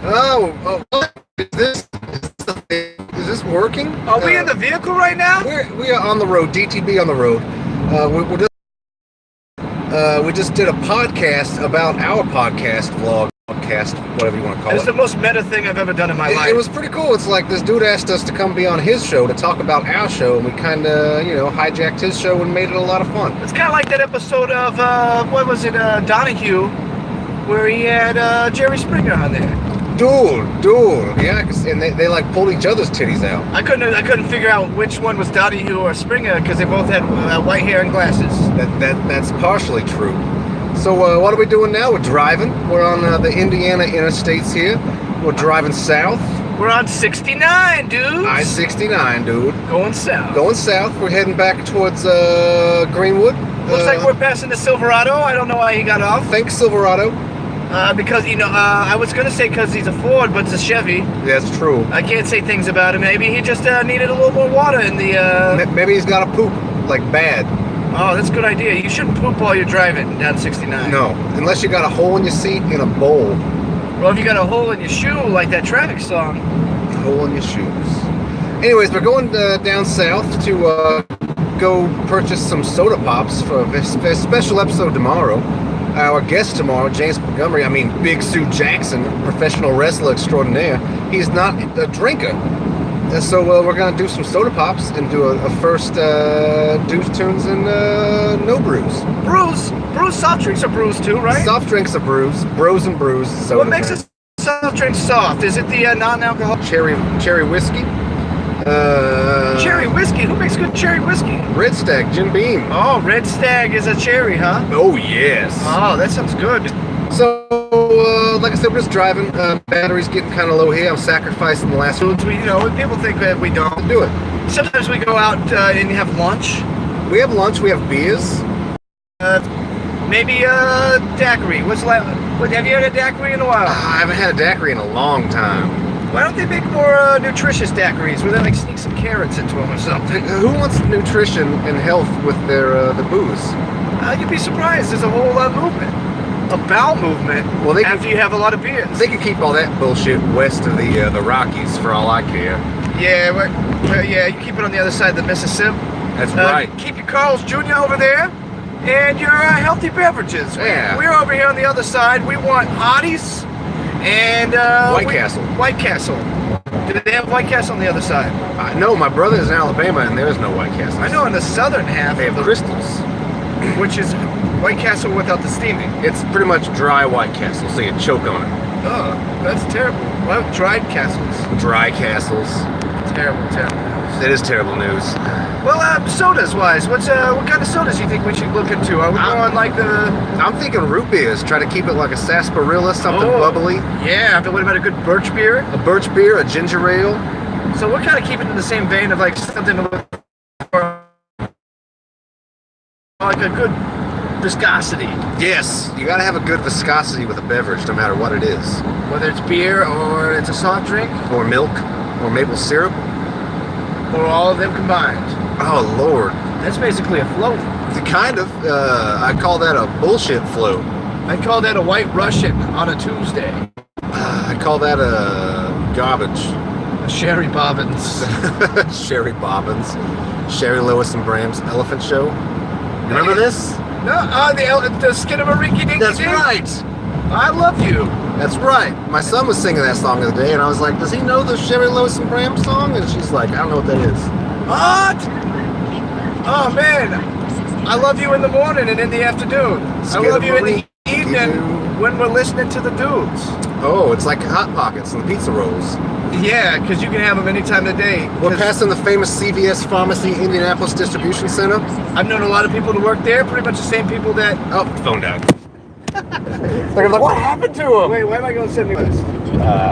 Is this working? Are we in the vehicle right now? We are on the road. DTB on the road. We just did a podcast about our podcast vlog, whatever you want to call it. It's the most meta thing I've ever done in my life. It was pretty cool. It's like this dude asked us to come be on his show to talk about our show, and we kind of, hijacked his show and made it a lot of fun. It's kind of like that episode of, Donahue, where he had Jerry Springer on there. Dude, yeah, and they like pulled each other's titties out. I couldn't figure out which one was Donahue or Springer because they both had white hair and glasses. That's partially true. So what are we doing now? We're driving. We're on the Indiana interstates here. We're driving south. We're on 69, dude. I-69, dude. Going south. Going south. We're heading back towards Greenwood. Looks like we're passing the Silverado. I don't know why he got off. Thanks, Silverado. Because, I was going to say because he's a Ford, but it's a Chevy. That's true. I can't say things about him. Maybe he just needed a little more water in the... Maybe he's got to poop, like bad. Oh, that's a good idea. You shouldn't poop while you're driving down 69. No, unless you got a hole in your seat in a bowl. Well, if you got a hole in your shoe, like that Traffic song. Hole in your shoes. Anyways, we're going down south to go purchase some soda pops for a special episode tomorrow. Our guest tomorrow, James Montgomery, Big Sue Jackson, professional wrestler extraordinaire, he's not a drinker. And so we're going to do some soda pops and do a first Deuce Tunes and no brews. Brews, soft drinks are brews too, right? Soft drinks are brews, bros and brews. What makes a soft drink soft? Is it the non-alcoholic? Cherry whiskey. Cherry whiskey? Who makes good cherry whiskey? Red Stag, Jim Beam. Oh, Red Stag is a cherry, huh? Oh, yes. Oh, that sounds good. So, like I said, we're just driving. Battery's getting kind of low here. I'm sacrificing the last one. People think that we don't do it. Sometimes we go out and have lunch. We have lunch. We have beers. Maybe a daiquiri. Have you had a daiquiri in a while? I haven't had a daiquiri in a long time. Why don't they make more nutritious daiquiris where they sneak some carrots into them or something? Who wants nutrition and health with their the booze? You'd be surprised. There's a whole movement. A bowel movement after you have a lot of beers. They can keep all that bullshit west of the Rockies for all I care. Yeah, you keep it on the other side of the Mississippi. That's right. Keep your Carl's Jr. over there and your healthy beverages. Yeah. We're over here on the other side. We want hotties and White Castle. White Castle. Do they have White Castle on the other side? No, my brother's in Alabama and there's no White Castle. I know in the southern half they have Crystals, which is White Castle without the steaming. It's pretty much dry White Castle, so you choke on it. Oh, that's terrible. Well, dried castles. Dry castles. Terrible news. It is terrible news. Well, sodas wise, what kind of sodas do you think we should look into? Are we going like the... I'm thinking root beers. Try to keep it like a sarsaparilla, something bubbly. Yeah, but what about a good birch beer? A birch beer, a ginger ale. So we're kind of keeping in the same vein of like something like a good viscosity. Yes, you gotta have a good viscosity with a beverage, no matter what it is. Whether it's beer or it's a soft drink. Or milk, or maple syrup. Or all of them combined. Oh, Lord. That's basically a float. Kind of. I call that a bullshit float. I call that a White Russian on a Tuesday. I call that a garbage. A Sherry Bobbins. Sherry Bobbins. Sherry Lewis and Bram's Elephant Show. Remember this? No, the Skinamariki Dinky That's Dink? right. I love you. That's right. My son was singing that song the other day, and I was like, does he know the Sherry Lewis and Bram song? And she's like, I don't know what that is. What? Oh, man. I love you in the morning and in the afternoon. I love you in the evening when we're listening to the dudes. Oh, it's like Hot Pockets and the pizza rolls. Yeah, because you can have them any time of the day. We're passing the famous CVS Pharmacy Indianapolis Distribution Center. I've known a lot of people to work there, pretty much the same people that... Oh, phone died. I'm like, what happened to him? Wait, why am I going 70 miles?